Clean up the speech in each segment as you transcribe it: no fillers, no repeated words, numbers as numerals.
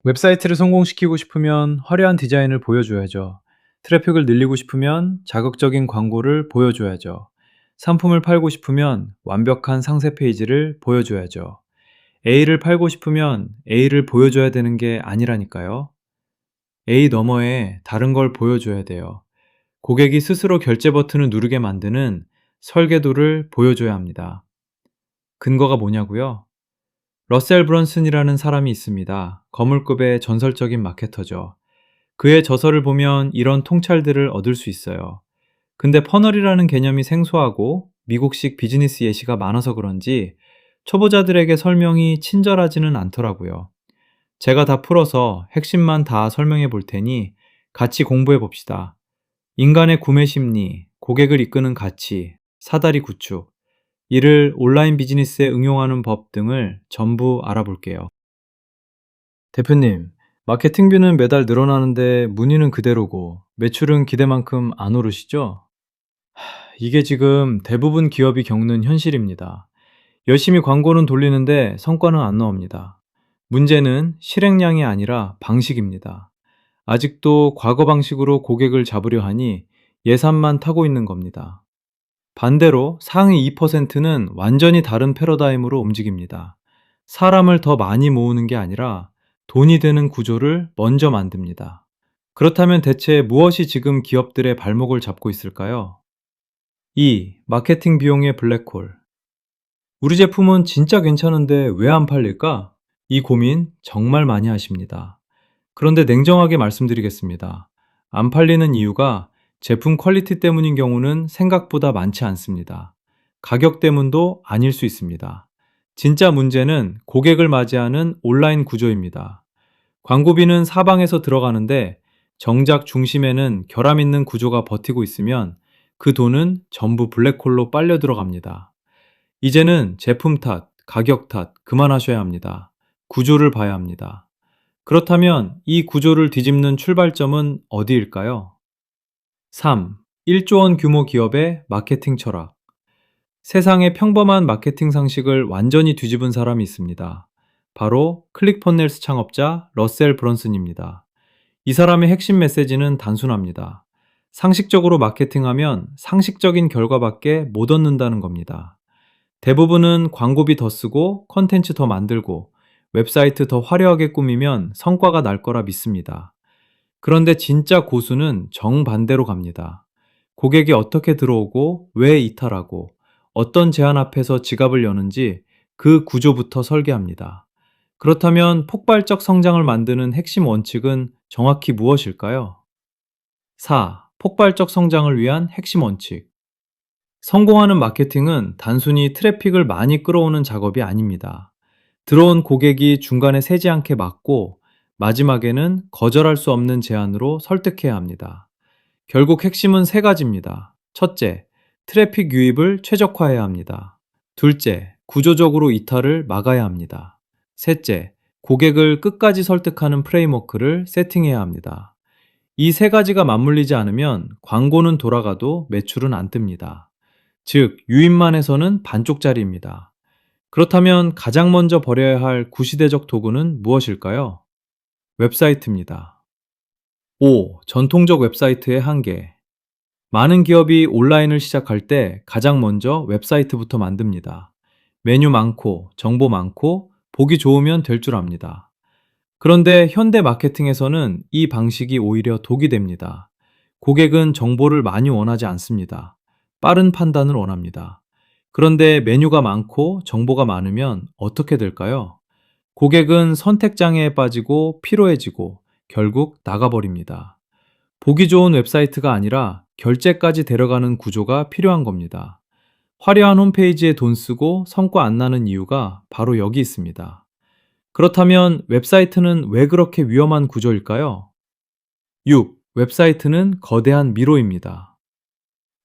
웹사이트를 성공시키고 싶으면 화려한 디자인을 보여줘야죠. 트래픽을 늘리고 싶으면 자극적인 광고를 보여줘야죠. 상품을 팔고 싶으면 완벽한 상세 페이지를 보여줘야죠. A를 팔고 싶으면 A를 보여줘야 되는 게 아니라니까요. A 너머에 다른 걸 보여줘야 돼요. 고객이 스스로 결제 버튼을 누르게 만드는 설계도를 보여줘야 합니다. 근거가 뭐냐고요? 러셀 브런슨이라는 사람이 있습니다. 거물급의 전설적인 마케터죠. 그의 저서를 보면 이런 통찰들을 얻을 수 있어요. 근데 퍼널이라는 개념이 생소하고 미국식 비즈니스 예시가 많아서 그런지 초보자들에게 설명이 친절하지는 않더라고요. 제가 다 풀어서 핵심만 다 설명해 볼 테니 같이 공부해 봅시다. 인간의 구매 심리, 고객을 이끄는 가치, 사다리 구축, 이를 온라인 비즈니스에 응용하는 법 등을 전부 알아볼게요. 대표님, 마케팅비는 매달 늘어나는데 문의는 그대로고 매출은 기대만큼 안 오르시죠? 이게 지금 대부분 기업이 겪는 현실입니다. 열심히 광고는 돌리는데 성과는 안 나옵니다. 문제는 실행량이 아니라 방식입니다. 아직도 과거 방식으로 고객을 잡으려 하니 예산만 타고 있는 겁니다. 반대로 상위 2%는 완전히 다른 패러다임으로 움직입니다. 사람을 더 많이 모으는 게 아니라 돈이 되는 구조를 먼저 만듭니다. 그렇다면 대체 무엇이 지금 기업들의 발목을 잡고 있을까요? 2. 마케팅 비용의 블랙홀. 우리 제품은 진짜 괜찮은데 왜 안 팔릴까? 이 고민 정말 많이 하십니다. 그런데 냉정하게 말씀드리겠습니다. 안 팔리는 이유가 제품 퀄리티 때문인 경우는 생각보다 많지 않습니다. 가격 때문도 아닐 수 있습니다. 진짜 문제는 고객을 맞이하는 온라인 구조입니다. 광고비는 사방에서 들어가는데 정작 중심에는 결함 있는 구조가 버티고 있으면 그 돈은 전부 블랙홀로 빨려 들어갑니다. 이제는 제품 탓, 가격 탓 그만하셔야 합니다. 구조를 봐야 합니다. 그렇다면 이 구조를 뒤집는 출발점은 어디일까요? 3. 1조 원 규모 기업의 마케팅 철학. 세상의 평범한 마케팅 상식을 완전히 뒤집은 사람이 있습니다. 바로 클릭펀넬스 창업자 러셀 브런슨입니다. 이 사람의 핵심 메시지는 단순합니다. 상식적으로 마케팅하면 상식적인 결과밖에 못 얻는다는 겁니다. 대부분은 광고비 더 쓰고 컨텐츠 더 만들고 웹사이트 더 화려하게 꾸미면 성과가 날 거라 믿습니다. 그런데 진짜 고수는 정반대로 갑니다. 고객이 어떻게 들어오고 왜 이탈하고 어떤 제한 앞에서 지갑을 여는지 그 구조부터 설계합니다. 그렇다면 폭발적 성장을 만드는 핵심 원칙은 정확히 무엇일까요? 4. 폭발적 성장을 위한 핵심 원칙. 성공하는 마케팅은 단순히 트래픽을 많이 끌어오는 작업이 아닙니다. 들어온 고객이 중간에 새지 않게 막고 마지막에는 거절할 수 없는 제안으로 설득해야 합니다. 결국 핵심은 세 가지입니다. 첫째, 트래픽 유입을 최적화해야 합니다. 둘째, 구조적으로 이탈을 막아야 합니다. 셋째, 고객을 끝까지 설득하는 프레임워크를 세팅해야 합니다. 이 세 가지가 맞물리지 않으면 광고는 돌아가도 매출은 안 뜹니다. 즉, 유입만 해서는 반쪽짜리입니다. 그렇다면 가장 먼저 버려야 할 구시대적 도구는 무엇일까요? 웹사이트입니다. 5. 전통적 웹사이트의 한계. 많은 기업이 온라인을 시작할 때 가장 먼저 웹사이트부터 만듭니다. 메뉴 많고, 정보 많고, 보기 좋으면 될 줄 압니다. 그런데 현대 마케팅에서는 이 방식이 오히려 독이 됩니다. 고객은 정보를 많이 원하지 않습니다. 빠른 판단을 원합니다. 그런데 메뉴가 많고 정보가 많으면 어떻게 될까요? 고객은 선택 장애에 빠지고 피로해지고 결국 나가버립니다. 보기 좋은 웹사이트가 아니라 결제까지 데려가는 구조가 필요한 겁니다. 화려한 홈페이지에 돈 쓰고 성과 안 나는 이유가 바로 여기 있습니다. 그렇다면 웹사이트는 왜 그렇게 위험한 구조일까요? 6. 웹사이트는 거대한 미로입니다.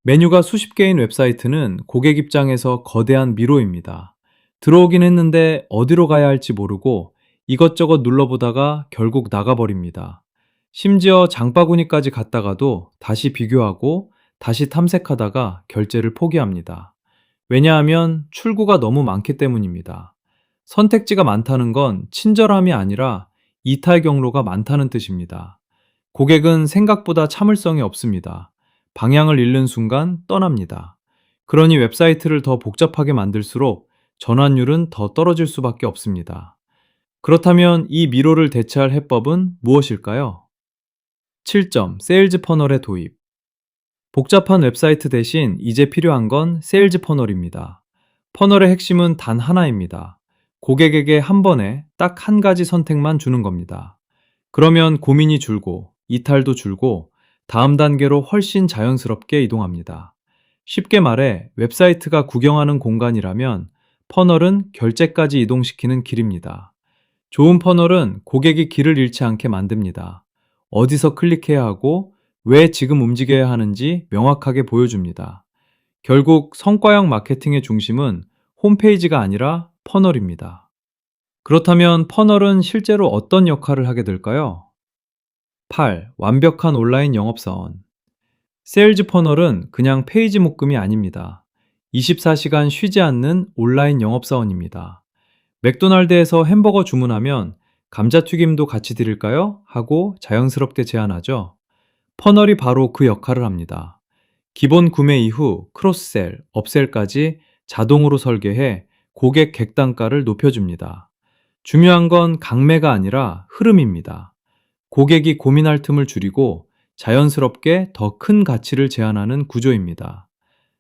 메뉴가 수십 개인 웹사이트는 고객 입장에서 거대한 미로입니다. 들어오긴 했는데 어디로 가야 할지 모르고 이것저것 눌러보다가 결국 나가버립니다. 심지어 장바구니까지 갔다가도 다시 비교하고 다시 탐색하다가 결제를 포기합니다. 왜냐하면 출구가 너무 많기 때문입니다. 선택지가 많다는 건 친절함이 아니라 이탈 경로가 많다는 뜻입니다. 고객은 생각보다 참을성이 없습니다. 방향을 잃는 순간 떠납니다. 그러니 웹사이트를 더 복잡하게 만들수록 전환율은 더 떨어질 수밖에 없습니다. 그렇다면 이 미로를 대체할 해법은 무엇일까요? 7점, 세일즈 퍼널의 도입. 복잡한 웹사이트 대신 이제 필요한 건 세일즈 퍼널입니다. 퍼널의 핵심은 단 하나입니다. 고객에게 한 번에 딱 한 가지 선택만 주는 겁니다. 그러면 고민이 줄고, 이탈도 줄고, 다음 단계로 훨씬 자연스럽게 이동합니다. 쉽게 말해, 웹사이트가 구경하는 공간이라면 퍼널은 결제까지 이동시키는 길입니다. 좋은 퍼널은 고객이 길을 잃지 않게 만듭니다. 어디서 클릭해야 하고, 왜 지금 움직여야 하는지 명확하게 보여줍니다. 결국 성과형 마케팅의 중심은 홈페이지가 아니라 퍼널입니다. 그렇다면 퍼널은 실제로 어떤 역할을 하게 될까요? 8. 완벽한 온라인 영업사원. 세일즈 퍼널은 그냥 페이지 묶음이 아닙니다. 24시간 쉬지 않는 온라인 영업사원입니다. 맥도날드에서 햄버거 주문하면 감자튀김도 같이 드릴까요? 하고 자연스럽게 제안하죠. 퍼널이 바로 그 역할을 합니다. 기본 구매 이후 크로스셀, 업셀까지 자동으로 설계해 고객 객단가를 높여줍니다. 중요한 건 강매가 아니라 흐름입니다. 고객이 고민할 틈을 줄이고 자연스럽게 더 큰 가치를 제안하는 구조입니다.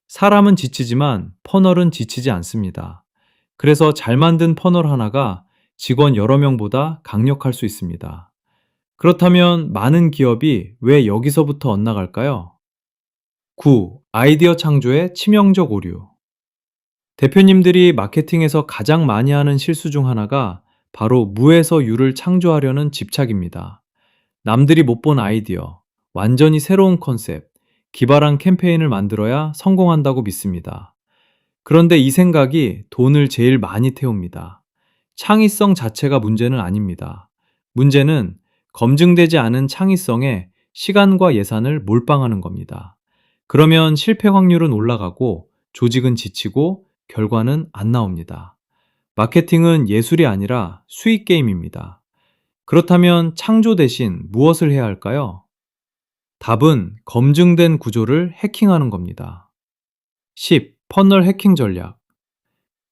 사람은 지치지만 퍼널은 지치지 않습니다. 그래서 잘 만든 퍼널 하나가 직원 여러 명보다 강력할 수 있습니다. 그렇다면 많은 기업이 왜 여기서부터 엇나갈까요? 9. 아이디어 창조의 치명적 오류. 대표님들이 마케팅에서 가장 많이 하는 실수 중 하나가 바로 무에서 유를 창조하려는 집착입니다. 남들이 못 본 아이디어, 완전히 새로운 컨셉, 기발한 캠페인을 만들어야 성공한다고 믿습니다. 그런데 이 생각이 돈을 제일 많이 태웁니다. 창의성 자체가 문제는 아닙니다. 문제는 검증되지 않은 창의성에 시간과 예산을 몰빵하는 겁니다. 그러면 실패 확률은 올라가고 조직은 지치고 결과는 안 나옵니다. 마케팅은 예술이 아니라 수익 게임입니다. 그렇다면 창조 대신 무엇을 해야 할까요? 답은 검증된 구조를 해킹하는 겁니다. 10. 퍼널 해킹 전략.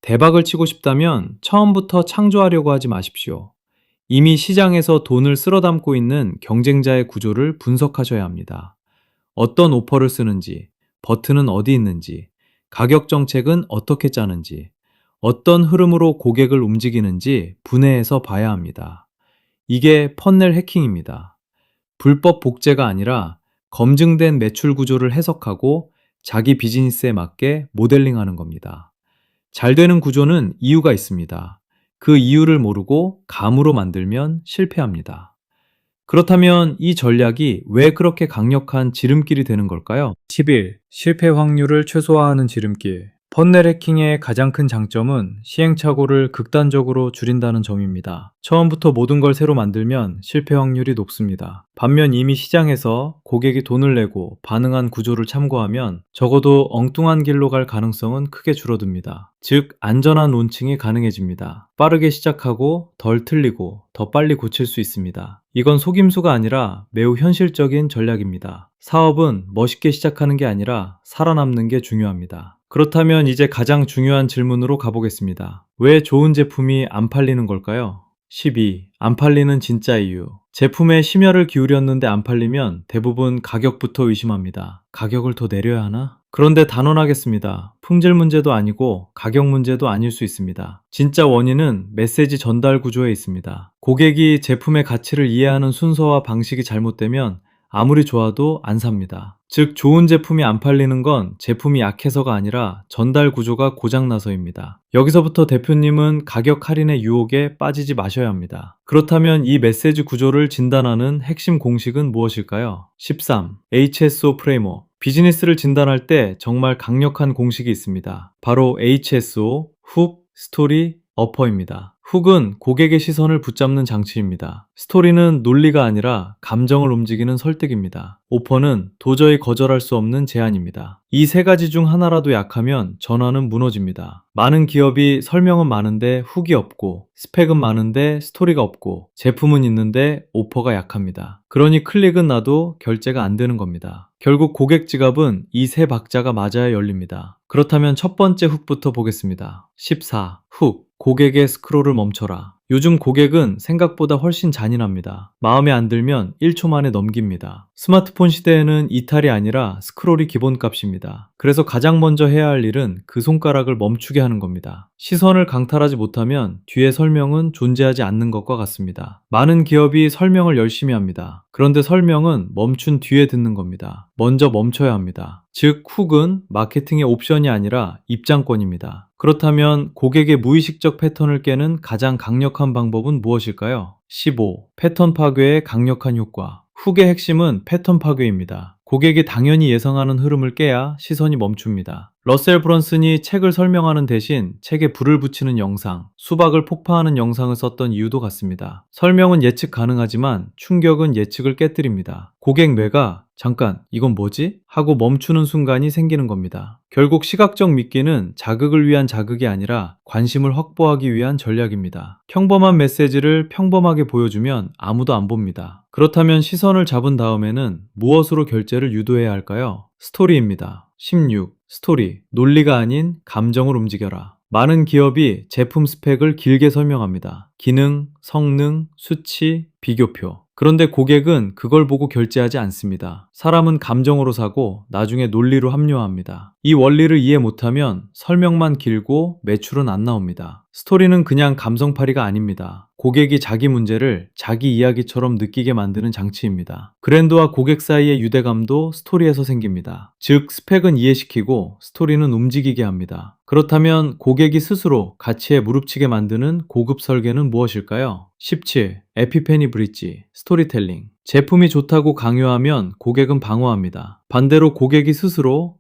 대박을 치고 싶다면 처음부터 창조하려고 하지 마십시오. 이미 시장에서 돈을 쓸어 담고 있는 경쟁자의 구조를 분석하셔야 합니다. 어떤 오퍼를 쓰는지, 버튼은 어디 있는지, 가격 정책은 어떻게 짜는지, 어떤 흐름으로 고객을 움직이는지 분해해서 봐야 합니다. 이게 퍼널 해킹입니다. 불법 복제가 아니라 검증된 매출 구조를 해석하고 자기 비즈니스에 맞게 모델링하는 겁니다. 잘 되는 구조는 이유가 있습니다. 그 이유를 모르고 감으로 만들면 실패합니다. 그렇다면 이 전략이 왜 그렇게 강력한 지름길이 되는 걸까요? 11. 실패 확률을 최소화하는 지름길. 퍼넬 해킹의 가장 큰 장점은 시행착오를 극단적으로 줄인다는 점입니다. 처음부터 모든 걸 새로 만들면 실패 확률이 높습니다. 반면 이미 시장에서 고객이 돈을 내고 반응한 구조를 참고하면 적어도 엉뚱한 길로 갈 가능성은 크게 줄어듭니다. 즉, 안전한 론칭이 가능해집니다. 빠르게 시작하고 덜 틀리고 더 빨리 고칠 수 있습니다. 이건 속임수가 아니라 매우 현실적인 전략입니다. 사업은 멋있게 시작하는 게 아니라 살아남는 게 중요합니다. 그렇다면 이제 가장 중요한 질문으로 가보겠습니다. 왜 좋은 제품이 안 팔리는 걸까요? 12. 안 팔리는 진짜 이유. 제품에 심혈을 기울였는데 안 팔리면 대부분 가격부터 의심합니다. 가격을 더 내려야 하나? 그런데 단언하겠습니다. 품질 문제도 아니고 가격 문제도 아닐 수 있습니다. 진짜 원인은 메시지 전달 구조에 있습니다. 고객이 제품의 가치를 이해하는 순서와 방식이 잘못되면 아무리 좋아도 안 삽니다. 즉, 좋은 제품이 안 팔리는 건 제품이 약해서가 아니라 전달 구조가 고장나서입니다. 여기서부터 대표님은 가격 할인의 유혹에 빠지지 마셔야 합니다. 그렇다면 이 메시지 구조를 진단하는 핵심 공식은 무엇일까요? 13. HSO 프레임워크. 비즈니스를 진단할 때 정말 강력한 공식이 있습니다. 바로 HSO, 훅, 스토리, 어퍼입니다. 훅은 고객의 시선을 붙잡는 장치입니다. 스토리는 논리가 아니라 감정을 움직이는 설득입니다. 오퍼는 도저히 거절할 수 없는 제안입니다. 이 세 가지 중 하나라도 약하면 전환은 무너집니다. 많은 기업이 설명은 많은데 훅이 없고, 스펙은 많은데 스토리가 없고, 제품은 있는데 오퍼가 약합니다. 그러니 클릭은 나도 결제가 안 되는 겁니다. 결국 고객 지갑은 이 세 박자가 맞아야 열립니다. 그렇다면 첫 번째 훅부터 보겠습니다. 14. 훅. 고객의 스크롤을 멈춰라. 요즘 고객은 생각보다 훨씬 잔인합니다. 마음에 안 들면 1초 만에 넘깁니다. 스마트폰 시대에는 이탈이 아니라 스크롤이 기본값입니다. 그래서 가장 먼저 해야 할 일은 그 손가락을 멈추게 하는 겁니다. 시선을 강탈하지 못하면 뒤에 설명은 존재하지 않는 것과 같습니다. 많은 기업이 설명을 열심히 합니다. 그런데 설명은 멈춘 뒤에 듣는 겁니다. 먼저 멈춰야 합니다. 즉, 훅은 마케팅의 옵션이 아니라 입장권입니다. 그렇다면 고객의 무의식적 패턴을 깨는 가장 강력한 방법은 무엇일까요? 15. 패턴 파괴의 강력한 효과. 훅의 핵심은 패턴 파괴입니다. 고객이 당연히 예상하는 흐름을 깨야 시선이 멈춥니다. 러셀 브런슨이 책을 설명하는 대신 책에 불을 붙이는 영상, 수박을 폭파하는 영상을 썼던 이유도 같습니다. 설명은 예측 가능하지만 충격은 예측을 깨뜨립니다. 고객 뇌가 잠깐, 이건 뭐지? 하고 멈추는 순간이 생기는 겁니다. 결국 시각적 미끼는 자극을 위한 자극이 아니라 관심을 확보하기 위한 전략입니다. 평범한 메시지를 평범하게 보여주면 아무도 안 봅니다. 그렇다면 시선을 잡은 다음에는 무엇으로 결제를 유도해야 할까요? 스토리입니다. 16. 스토리. 논리가 아닌 감정을 움직여라. 많은 기업이 제품 스펙을 길게 설명합니다. 기능, 성능, 수치, 비교표. 그런데 고객은 그걸 보고 결제하지 않습니다. 사람은 감정으로 사고 나중에 논리로 합리화합니다. 이 원리를 이해 못하면 설명만 길고 매출은 안 나옵니다. 스토리는 그냥 감성팔이가 아닙니다. 고객이 자기 문제를 자기 이야기처럼 느끼게 만드는 장치입니다. 브랜드와 고객 사이의 유대감도 스토리에서 생깁니다. 즉, 스펙은 이해시키고 스토리는 움직이게 합니다. 그렇다면 고객이 스스로 가치에 무릎치게 만드는 고급 설계는 무엇일까요? 17. 에피페니 브릿지, 스토리텔링. 제품이 좋다고 강요하면 고객은 방어합니다. 반대로 고객이 스스로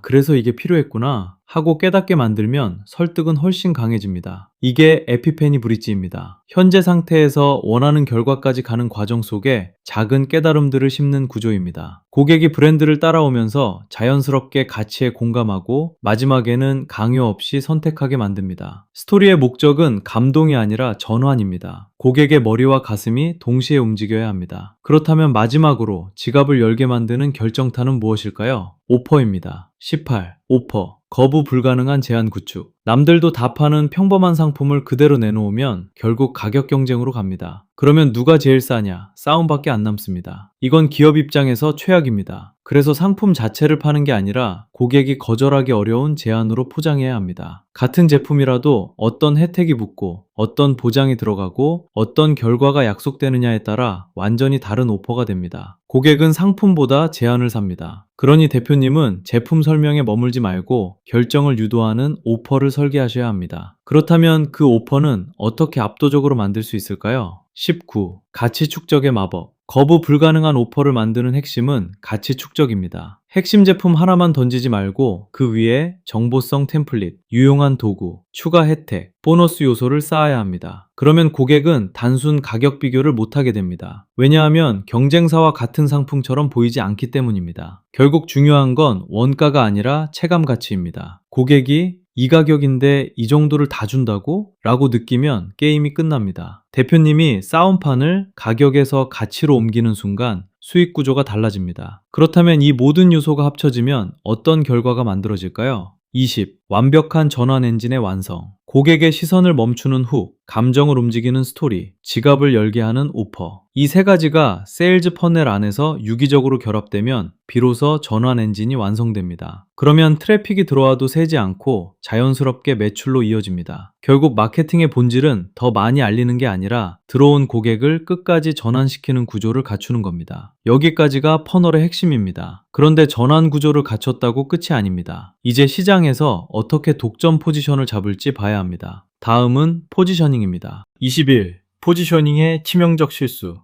그래서 이게 필요했구나 하고 깨닫게 만들면 설득은 훨씬 강해집니다. 이게 에피페니 브릿지입니다. 현재 상태에서 원하는 결과까지 가는 과정 속에 작은 깨달음들을 심는 구조입니다. 고객이 브랜드를 따라오면서 자연스럽게 가치에 공감하고 마지막에는 강요 없이 선택하게 만듭니다. 스토리의 목적은 감동이 아니라 전환입니다. 고객의 머리와 가슴이 동시에 움직여야 합니다. 그렇다면 마지막으로 지갑을 열게 만드는 결정타는 무엇일까요? 오퍼입니다. 18. 오퍼. 거부 불가능한 제한 구축. 남들도 다 파는 평범한 상품을 그대로 내놓으면 결국 가격 경쟁으로 갑니다. 그러면 누가 제일 싸냐? 싸움밖에 안 남습니다. 이건 기업 입장에서 최악입니다. 그래서 상품 자체를 파는 게 아니라 고객이 거절하기 어려운 제안으로 포장해야 합니다. 같은 제품이라도 어떤 혜택이 붙고 어떤 보장이 들어가고 어떤 결과가 약속되느냐에 따라 완전히 다른 오퍼가 됩니다. 고객은 상품보다 제안을 삽니다. 그러니 대표님은 제품 설명에 머물지 말고 결정을 유도하는 오퍼를 설계하셔야 합니다. 그렇다면 그 오퍼는 어떻게 압도적으로 만들 수 있을까요? 19. 가치 축적의 마법. 거부 불가능한 오퍼를 만드는 핵심은 가치 축적입니다. 핵심 제품 하나만 던지지 말고 그 위에 정보성 템플릿, 유용한 도구, 추가 혜택, 보너스 요소를 쌓아야 합니다. 그러면 고객은 단순 가격 비교를 못하게 됩니다. 왜냐하면 경쟁사와 같은 상품처럼 보이지 않기 때문입니다. 결국 중요한 건 원가가 아니라 체감 가치입니다. 고객이 이 가격인데 이 정도를 다 준다고? 라고 느끼면 게임이 끝납니다. 대표님이 싸움판을 가격에서 가치로 옮기는 순간 수익 구조가 달라집니다. 그렇다면 이 모든 요소가 합쳐지면 어떤 결과가 만들어질까요? 20. 완벽한 전환 엔진의 완성. 고객의 시선을 멈추는 훅, 감정을 움직이는 스토리, 지갑을 열게 하는 오퍼. 이 세 가지가 세일즈 퍼넬 안에서 유기적으로 결합되면 비로소 전환 엔진이 완성됩니다. 그러면 트래픽이 들어와도 새지 않고 자연스럽게 매출로 이어집니다. 결국 마케팅의 본질은 더 많이 알리는 게 아니라 들어온 고객을 끝까지 전환시키는 구조를 갖추는 겁니다. 여기까지가 퍼널의 핵심입니다. 그런데 전환 구조를 갖췄다고 끝이 아닙니다. 이제 시장에서 어떻게 독점 포지션을 잡을지 봐야 합니다. 다음은 포지셔닝입니다. 21. 포지셔닝의 치명적 실수.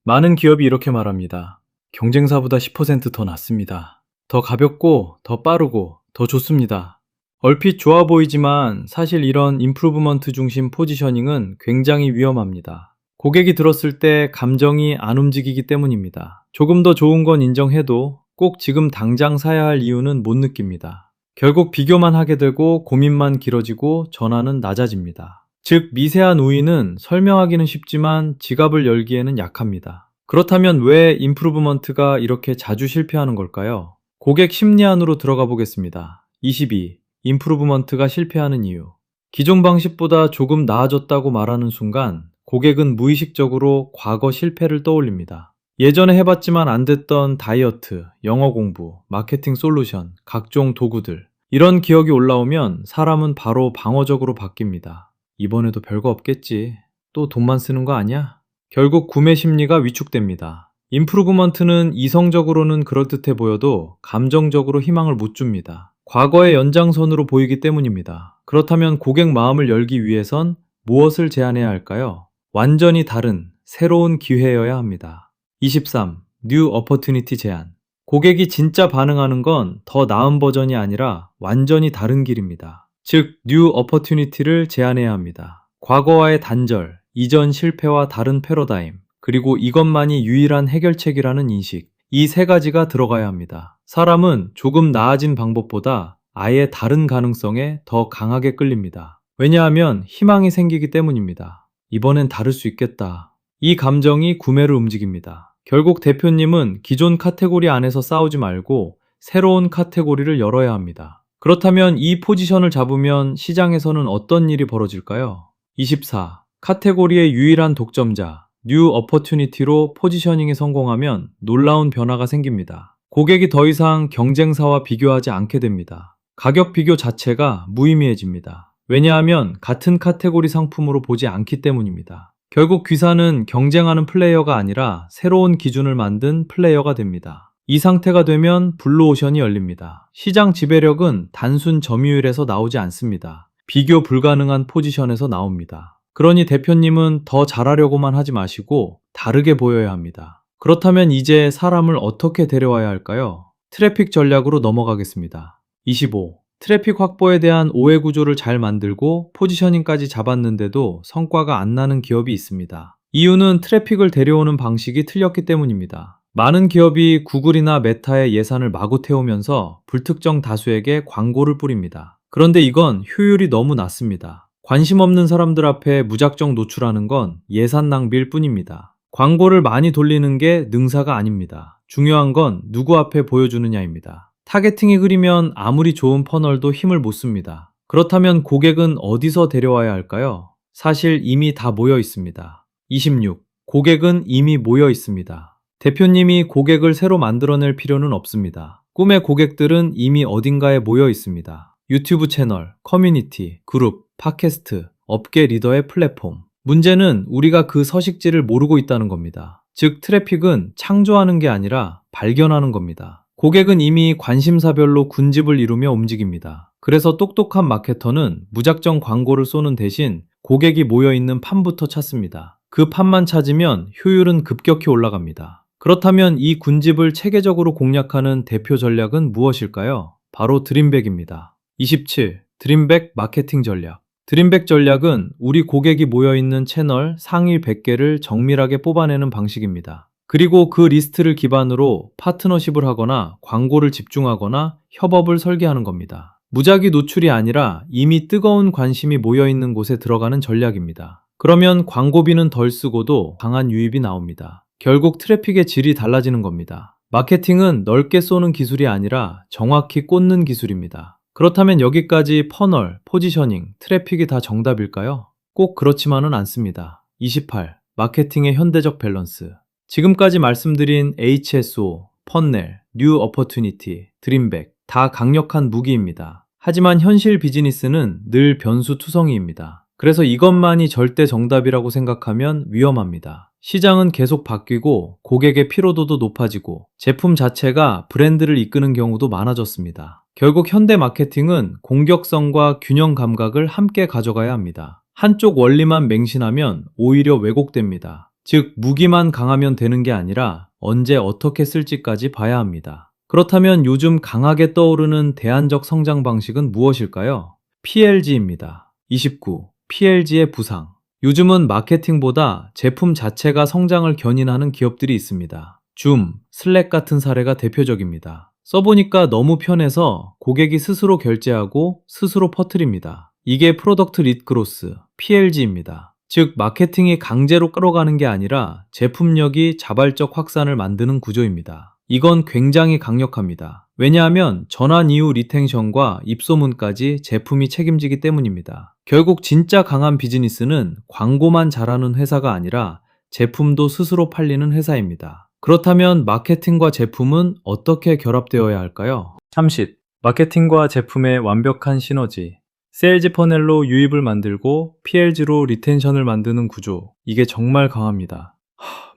많은 기업이 이렇게 말합니다. 경쟁사보다 10% 더 낫습니다. 더 가볍고, 더 빠르고, 더 좋습니다. 얼핏 좋아 보이지만 사실 이런 임프루브먼트 중심 포지셔닝은 굉장히 위험합니다. 고객이 들었을 때 감정이 안 움직이기 때문입니다. 조금 더 좋은 건 인정해도 꼭 지금 당장 사야 할 이유는 못 느낍니다. 결국 비교만 하게 되고 고민만 길어지고 전화는 낮아집니다. 즉, 미세한 우위는 설명하기는 쉽지만 지갑을 열기에는 약합니다. 그렇다면 왜 임프루브먼트가 이렇게 자주 실패하는 걸까요? 고객 심리 안으로 들어가 보겠습니다. 22. 임프루브먼트가 실패하는 이유. 기존 방식보다 조금 나아졌다고 말하는 순간 고객은 무의식적으로 과거 실패를 떠올립니다. 예전에 해봤지만 안 됐던 다이어트, 영어 공부, 마케팅 솔루션, 각종 도구들. 이런 기억이 올라오면 사람은 바로 방어적으로 바뀝니다. 이번에도 별거 없겠지. 또 돈만 쓰는 거 아니야? 결국 구매 심리가 위축됩니다. 임프루브먼트는 이성적으로는 그럴듯해 보여도 감정적으로 희망을 못 줍니다. 과거의 연장선으로 보이기 때문입니다. 그렇다면 고객 마음을 열기 위해선 무엇을 제안해야 할까요? 완전히 다른 새로운 기회여야 합니다. 23. 뉴 어퍼튜니티 제안. 고객이 진짜 반응하는 건 더 나은 버전이 아니라 완전히 다른 길입니다. 즉, 뉴 어퍼튜니티를 제안해야 합니다. 과거와의 단절, 이전 실패와 다른 패러다임, 그리고 이것만이 유일한 해결책이라는 인식. 이 세 가지가 들어가야 합니다. 사람은 조금 나아진 방법보다 아예 다른 가능성에 더 강하게 끌립니다. 왜냐하면 희망이 생기기 때문입니다. 이번엔 다를 수 있겠다. 이 감정이 구매를 움직입니다. 결국 대표님은 기존 카테고리 안에서 싸우지 말고 새로운 카테고리를 열어야 합니다. 그렇다면 이 포지션을 잡으면 시장에서는 어떤 일이 벌어질까요? 24. 카테고리의 유일한 독점자, 뉴 어퍼튜니티로 포지셔닝에 성공하면 놀라운 변화가 생깁니다. 고객이 더 이상 경쟁사와 비교하지 않게 됩니다. 가격 비교 자체가 무의미해집니다. 왜냐하면 같은 카테고리 상품으로 보지 않기 때문입니다. 결국 귀사는 경쟁하는 플레이어가 아니라 새로운 기준을 만든 플레이어가 됩니다. 이 상태가 되면 블루오션이 열립니다. 시장 지배력은 단순 점유율에서 나오지 않습니다. 비교 불가능한 포지션에서 나옵니다. 그러니 대표님은 더 잘하려고만 하지 마시고 다르게 보여야 합니다. 그렇다면 이제 사람을 어떻게 데려와야 할까요? 트래픽 전략으로 넘어가겠습니다. 25. 트래픽 확보에 대한 오해 구조를 잘 만들고 포지셔닝까지 잡았는데도 성과가 안 나는 기업이 있습니다. 이유는 트래픽을 데려오는 방식이 틀렸기 때문입니다. 많은 기업이 구글이나 메타의 예산을 마구 태우면서 불특정 다수에게 광고를 뿌립니다. 그런데 이건 효율이 너무 낮습니다. 관심 없는 사람들 앞에 무작정 노출하는 건 예산 낭비일 뿐입니다. 광고를 많이 돌리는 게 능사가 아닙니다. 중요한 건 누구 앞에 보여주느냐입니다. 타겟팅이 흐리면 아무리 좋은 퍼널도 힘을 못 씁니다. 그렇다면 고객은 어디서 데려와야 할까요? 사실 이미 다 모여 있습니다. 26. 고객은 이미 모여 있습니다. 대표님이 고객을 새로 만들어낼 필요는 없습니다. 꿈의 고객들은 이미 어딘가에 모여 있습니다. 유튜브 채널, 커뮤니티, 그룹, 팟캐스트, 업계 리더의 플랫폼. 문제는 우리가 그 서식지를 모르고 있다는 겁니다. 즉, 트래픽은 창조하는 게 아니라 발견하는 겁니다. 고객은 이미 관심사별로 군집을 이루며 움직입니다. 그래서 똑똑한 마케터는 무작정 광고를 쏘는 대신 고객이 모여있는 판부터 찾습니다. 그 판만 찾으면 효율은 급격히 올라갑니다. 그렇다면 이 군집을 체계적으로 공략하는 대표 전략은 무엇일까요? 바로 드림백입니다. 27. 드림백 마케팅 전략. 드림백 전략은 우리 고객이 모여있는 채널 상위 100개를 정밀하게 뽑아내는 방식입니다. 그리고 그 리스트를 기반으로 파트너십을 하거나 광고를 집중하거나 협업을 설계하는 겁니다. 무작위 노출이 아니라 이미 뜨거운 관심이 모여있는 곳에 들어가는 전략입니다. 그러면 광고비는 덜 쓰고도 강한 유입이 나옵니다. 결국 트래픽의 질이 달라지는 겁니다. 마케팅은 넓게 쏘는 기술이 아니라 정확히 꽂는 기술입니다. 그렇다면 여기까지 퍼널, 포지셔닝, 트래픽이 다 정답일까요? 꼭 그렇지만은 않습니다. 28. 마케팅의 현대적 밸런스. 지금까지 말씀드린 HSO, 펀넬, 뉴 어퍼튜니티, 드림백 다 강력한 무기입니다. 하지만 현실 비즈니스는 늘 변수투성이입니다. 그래서 이것만이 절대 정답이라고 생각하면 위험합니다. 시장은 계속 바뀌고 고객의 피로도도 높아지고 제품 자체가 브랜드를 이끄는 경우도 많아졌습니다. 결국 현대 마케팅은 공격성과 균형 감각을 함께 가져가야 합니다. 한쪽 원리만 맹신하면 오히려 왜곡됩니다. 즉, 무기만 강하면 되는 게 아니라 언제 어떻게 쓸지까지 봐야 합니다. 그렇다면 요즘 강하게 떠오르는 대안적 성장 방식은 무엇일까요? PLG입니다. 29. PLG의 부상. 요즘은 마케팅보다 제품 자체가 성장을 견인하는 기업들이 있습니다. 줌, 슬랙 같은 사례가 대표적입니다. 써보니까 너무 편해서 고객이 스스로 결제하고 스스로 퍼뜨립니다. 이게 프로덕트 릿 그로스, PLG입니다. 즉, 마케팅이 강제로 끌어가는 게 아니라 제품력이 자발적 확산을 만드는 구조입니다. 이건 굉장히 강력합니다. 왜냐하면 전환 이후 리텐션과 입소문까지 제품이 책임지기 때문입니다. 결국 진짜 강한 비즈니스는 광고만 잘하는 회사가 아니라 제품도 스스로 팔리는 회사입니다. 그렇다면 마케팅과 제품은 어떻게 결합되어야 할까요? 30. 마케팅과 제품의 완벽한 시너지. 세일즈 퍼넬로 유입을 만들고 PLG로 리텐션을 만드는 구조. 이게 정말 강합니다.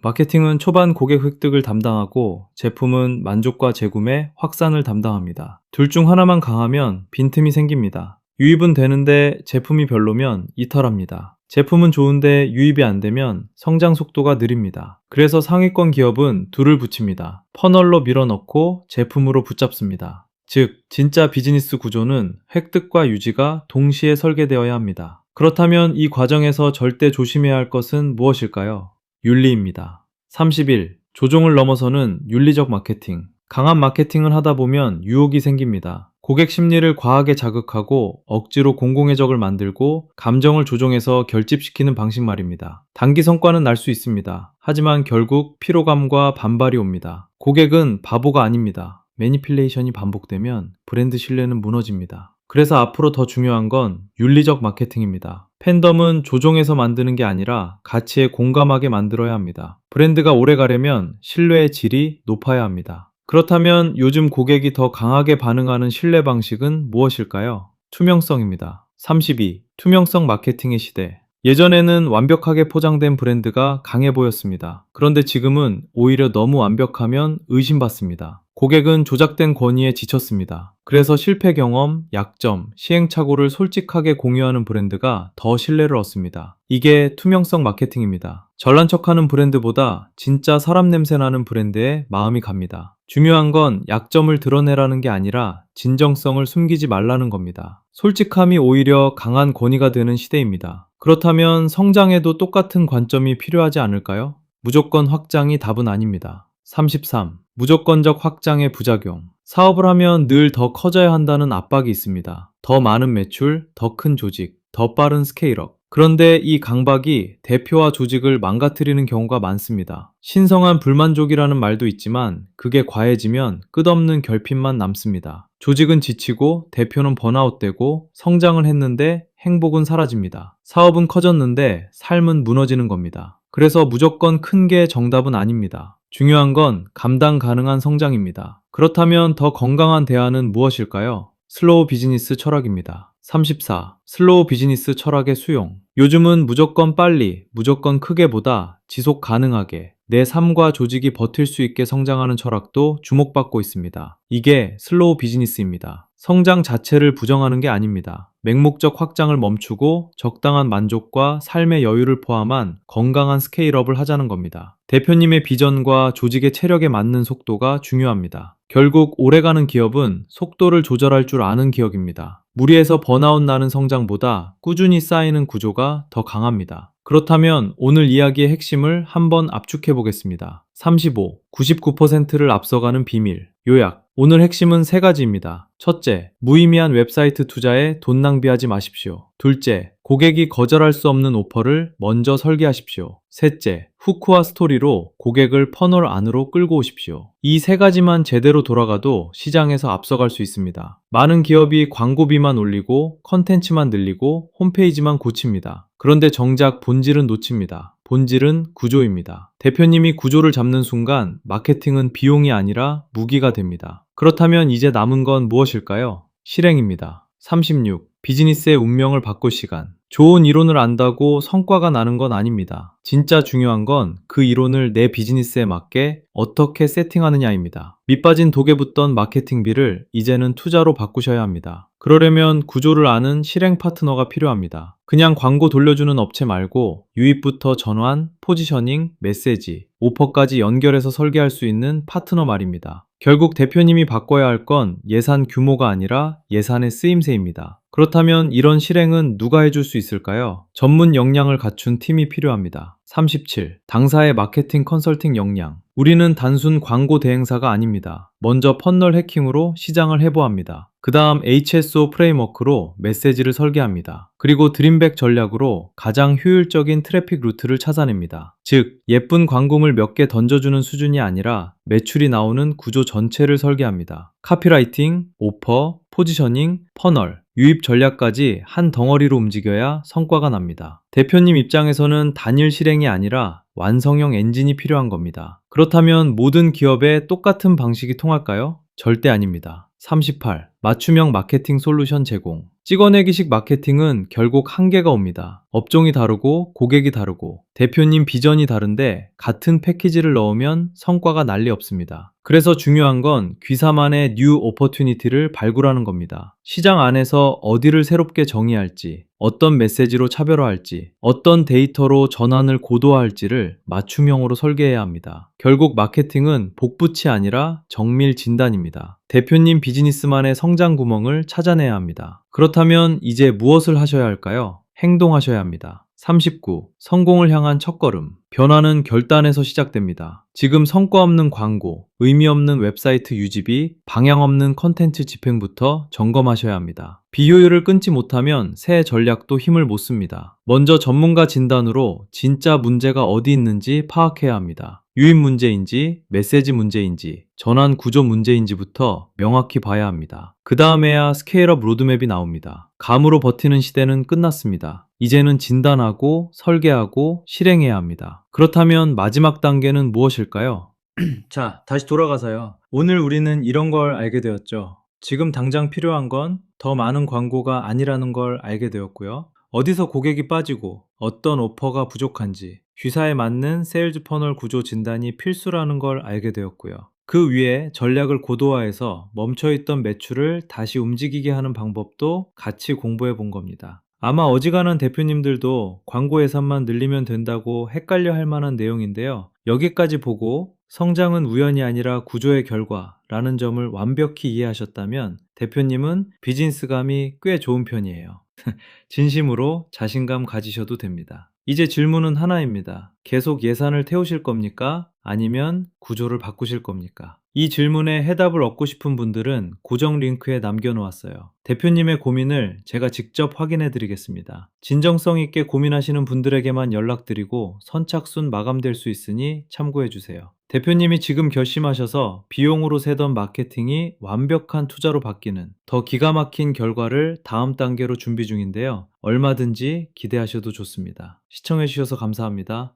마케팅은 초반 고객 획득을 담당하고 제품은 만족과 재구매, 확산을 담당합니다. 둘 중 하나만 강하면 빈틈이 생깁니다. 유입은 되는데 제품이 별로면 이탈합니다. 제품은 좋은데 유입이 안 되면 성장 속도가 느립니다. 그래서 상위권 기업은 둘을 붙입니다. 퍼널로 밀어넣고 제품으로 붙잡습니다. 즉, 진짜 비즈니스 구조는 획득과 유지가 동시에 설계되어야 합니다. 그렇다면 이 과정에서 절대 조심해야 할 것은 무엇일까요? 윤리입니다. 31. 조종을 넘어서는 윤리적 마케팅. 강한 마케팅을 하다 보면 유혹이 생깁니다. 고객 심리를 과하게 자극하고 억지로 공공의 적을 만들고 감정을 조종해서 결집시키는 방식 말입니다. 단기 성과는 날 수 있습니다. 하지만 결국 피로감과 반발이 옵니다. 고객은 바보가 아닙니다. 매니필레이션이 반복되면 브랜드 신뢰는 무너집니다. 그래서 앞으로 더 중요한 건 윤리적 마케팅입니다. 팬덤은 조종해서 만드는 게 아니라 가치에 공감하게 만들어야 합니다. 브랜드가 오래 가려면 신뢰의 질이 높아야 합니다. 그렇다면 요즘 고객이 더 강하게 반응하는 신뢰 방식은 무엇일까요? 투명성입니다. 32. 투명성 마케팅의 시대. 예전에는 완벽하게 포장된 브랜드가 강해 보였습니다. 그런데 지금은 오히려 너무 완벽하면 의심받습니다. 고객은 조작된 권위에 지쳤습니다. 그래서 실패 경험, 약점, 시행착오를 솔직하게 공유하는 브랜드가 더 신뢰를 얻습니다. 이게 투명성 마케팅입니다. 잘난 척하는 브랜드보다 진짜 사람 냄새 나는 브랜드에 마음이 갑니다. 중요한 건 약점을 드러내라는 게 아니라 진정성을 숨기지 말라는 겁니다. 솔직함이 오히려 강한 권위가 되는 시대입니다. 그렇다면 성장에도 똑같은 관점이 필요하지 않을까요? 무조건 확장이 답은 아닙니다. 33. 무조건적 확장의 부작용. 사업을 하면 늘 더 커져야 한다는 압박이 있습니다. 더 많은 매출, 더 큰 조직, 더 빠른 스케일업. 그런데 이 강박이 대표와 조직을 망가뜨리는 경우가 많습니다. 신성한 불만족이라는 말도 있지만 그게 과해지면 끝없는 결핍만 남습니다. 조직은 지치고 대표는 번아웃되고 성장을 했는데 행복은 사라집니다. 사업은 커졌는데 삶은 무너지는 겁니다. 그래서 무조건 큰 게 정답은 아닙니다. 중요한 건 감당 가능한 성장입니다. 그렇다면 더 건강한 대안은 무엇일까요? 슬로우 비즈니스 철학입니다. 34. 슬로우 비즈니스 철학의 수용. 요즘은 무조건 빨리, 무조건 크게보다 지속 가능하게 내 삶과 조직이 버틸 수 있게 성장하는 철학도 주목받고 있습니다. 이게 슬로우 비즈니스입니다. 성장 자체를 부정하는 게 아닙니다. 맹목적 확장을 멈추고 적당한 만족과 삶의 여유를 포함한 건강한 스케일업을 하자는 겁니다. 대표님의 비전과 조직의 체력에 맞는 속도가 중요합니다. 결국 오래가는 기업은 속도를 조절할 줄 아는 기업입니다. 무리해서 번아웃 나는 성장보다 꾸준히 쌓이는 구조가 더 강합니다. 그렇다면 오늘 이야기의 핵심을 한번 압축해 보겠습니다. 35. 99%를 앞서가는 비밀. 요약. 오늘 핵심은 세 가지입니다. 첫째, 무의미한 웹사이트 투자에 돈 낭비하지 마십시오. 둘째, 고객이 거절할 수 없는 오퍼를 먼저 설계하십시오. 셋째, 후크와 스토리로 고객을 퍼널 안으로 끌고 오십시오. 이 세 가지만 제대로 돌아가도 시장에서 앞서갈 수 있습니다. 많은 기업이 광고비만 올리고 컨텐츠만 늘리고 홈페이지만 고칩니다. 그런데 정작 본질은 놓칩니다. 본질은 구조입니다. 대표님이 구조를 잡는 순간 마케팅은 비용이 아니라 무기가 됩니다. 그렇다면 이제 남은 건 무엇일까요? 실행입니다. 36. 비즈니스의 운명을 바꿀 시간. 좋은 이론을 안다고 성과가 나는 건 아닙니다. 진짜 중요한 건 그 이론을 내 비즈니스에 맞게 어떻게 세팅하느냐입니다. 밑빠진 독에 붙던 마케팅비를 이제는 투자로 바꾸셔야 합니다. 그러려면 구조를 아는 실행 파트너가 필요합니다. 그냥 광고 돌려주는 업체 말고 유입부터 전환, 포지셔닝, 메시지, 오퍼까지 연결해서 설계할 수 있는 파트너 말입니다. 결국 대표님이 바꿔야 할 건 예산 규모가 아니라 예산의 쓰임새입니다. 그렇다면 이런 실행은 누가 해줄 수 있을까요? 전문 역량을 갖춘 팀이 필요합니다. 37. 당사의 마케팅 컨설팅 역량. 우리는 단순 광고 대행사가 아닙니다. 먼저 퍼널 해킹으로 시장을 해부합니다. 그 다음 HSO 프레임워크로 메시지를 설계합니다. 그리고 드림백 전략으로 가장 효율적인 트래픽 루트를 찾아냅니다. 즉, 예쁜 광고물 몇 개 던져주는 수준이 아니라 매출이 나오는 구조 전체를 설계합니다. 카피라이팅, 오퍼, 포지셔닝, 퍼널, 유입 전략까지 한 덩어리로 움직여야 성과가 납니다. 대표님 입장에서는 단일 실행이 아니라 완성형 엔진이 필요한 겁니다. 그렇다면 모든 기업에 똑같은 방식이 통할까요? 절대 아닙니다. 38. 맞춤형 마케팅 솔루션 제공. 찍어내기식 마케팅은 결국 한계가 옵니다. 업종이 다르고 고객이 다르고 대표님 비전이 다른데 같은 패키지를 넣으면 성과가 난리 없습니다. 그래서 중요한 건 귀사만의 뉴 오퍼튜니티를 발굴하는 겁니다. 시장 안에서 어디를 새롭게 정의할지, 어떤 메시지로 차별화할지, 어떤 데이터로 전환을 고도화할지를 맞춤형으로 설계해야 합니다. 결국 마케팅은 복붙이 아니라 정밀 진단입니다. 대표님 비즈니스만의 성장 구멍을 찾아내야 합니다. 그렇다면 이제 무엇을 하셔야 할까요? 행동하셔야 합니다. 39. 성공을 향한 첫걸음. 변화는 결단에서 시작됩니다. 지금 성과 없는 광고, 의미 없는 웹사이트 유지비, 방향 없는 컨텐츠 집행부터 점검하셔야 합니다. 비효율을 끊지 못하면 새 전략도 힘을 못 씁니다. 먼저 전문가 진단으로 진짜 문제가 어디 있는지 파악해야 합니다. 유입 문제인지, 메시지 문제인지, 전환 구조 문제인지부터 명확히 봐야 합니다. 그 다음에야 스케일업 로드맵이 나옵니다. 감으로 버티는 시대는 끝났습니다. 이제는 진단하고 설계하고 실행해야 합니다. 그렇다면 마지막 단계는 무엇일까요? 자, 다시 돌아가서요. 오늘 우리는 이런 걸 알게 되었죠. 지금 당장 필요한 건 더 많은 광고가 아니라는 걸 알게 되었고요. 어디서 고객이 빠지고 어떤 오퍼가 부족한지 귀사에 맞는 세일즈 퍼널 구조 진단이 필수라는 걸 알게 되었고요. 그 위에 전략을 고도화해서 멈춰있던 매출을 다시 움직이게 하는 방법도 같이 공부해 본 겁니다. 아마 어지간한 대표님들도 광고 예산만 늘리면 된다고 헷갈려 할 만한 내용인데요. 여기까지 보고 성장은 우연이 아니라 구조의 결과라는 점을 완벽히 이해하셨다면 대표님은 비즈니스감이 꽤 좋은 편이에요. 진심으로 자신감 가지셔도 됩니다. 이제 질문은 하나입니다. 계속 예산을 태우실 겁니까? 아니면 구조를 바꾸실 겁니까? 이 질문에 해답을 얻고 싶은 분들은 고정 링크에 남겨놓았어요. 대표님의 고민을 제가 직접 확인해 드리겠습니다. 진정성 있게 고민하시는 분들에게만 연락드리고 선착순 마감될 수 있으니 참고해 주세요. 대표님이 지금 결심하셔서 비용으로 세던 마케팅이 완벽한 투자로 바뀌는 더 기가 막힌 결과를 다음 단계로 준비 중인데요. 얼마든지 기대하셔도 좋습니다. 시청해 주셔서 감사합니다.